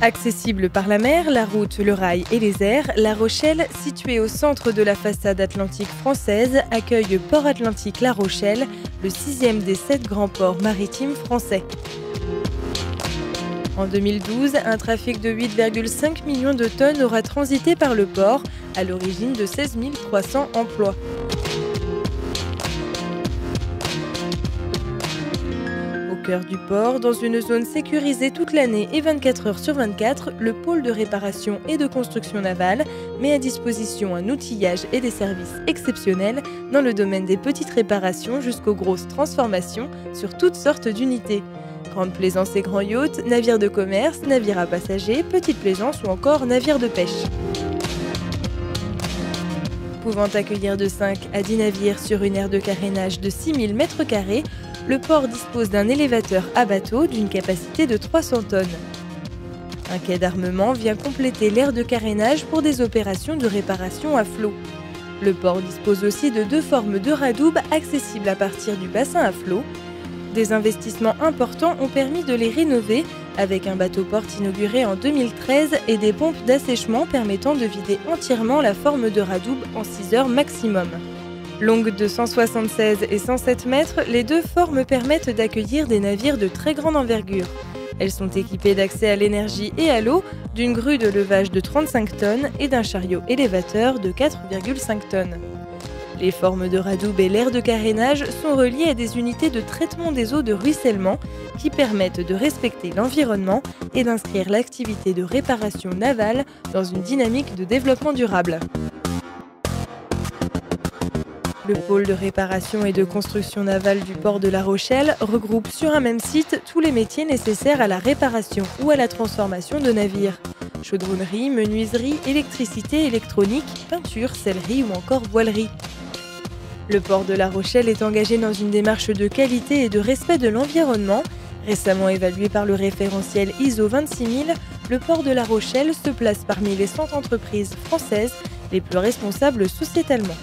Accessible par la mer, la route, le rail et les airs, La Rochelle, située au centre de la façade atlantique française, accueille Port Atlantique La Rochelle, le 6e des 7 grands ports maritimes français. En 2012, un trafic de 8,5 millions de tonnes aura transité par le port, à l'origine de 16 300 emplois. Au cœur du port, dans une zone sécurisée toute l'année et 24 heures sur 24, le pôle de réparation et de construction navale met à disposition un outillage et des services exceptionnels dans le domaine des petites réparations jusqu'aux grosses transformations sur toutes sortes d'unités. Grande plaisance et grands yachts, navires de commerce, navires à passagers, petites plaisances ou encore navires de pêche. Pouvant accueillir de 5 à 10 navires sur une aire de carénage de 6000 m², le port dispose d'un élévateur à bateau d'une capacité de 300 tonnes. Un quai d'armement vient compléter l'aire de carénage pour des opérations de réparation à flot. Le port dispose aussi de 2 formes de radoubes accessibles à partir du bassin à flot. Des investissements importants ont permis de les rénover, avec un bateau-porte inauguré en 2013 et des pompes d'assèchement permettant de vider entièrement la forme de radoube en 6 heures maximum. Longues de 176 et 107 mètres, les 2 formes permettent d'accueillir des navires de très grande envergure. Elles sont équipées d'accès à l'énergie et à l'eau, d'une grue de levage de 35 tonnes et d'un chariot élévateur de 4,5 tonnes. Les formes de radoube et l'aire de carénage sont reliées à des unités de traitement des eaux de ruissellement qui permettent de respecter l'environnement et d'inscrire l'activité de réparation navale dans une dynamique de développement durable. Le pôle de réparation et de construction navale du port de La Rochelle regroupe sur un même site tous les métiers nécessaires à la réparation ou à la transformation de navires. Chaudronnerie, menuiserie, électricité, électronique, peinture, sellerie ou encore voilerie. Le port de La Rochelle est engagé dans une démarche de qualité et de respect de l'environnement. Récemment évalué par le référentiel ISO 26000, le port de La Rochelle se place parmi les 100 entreprises françaises les plus responsables sociétalement.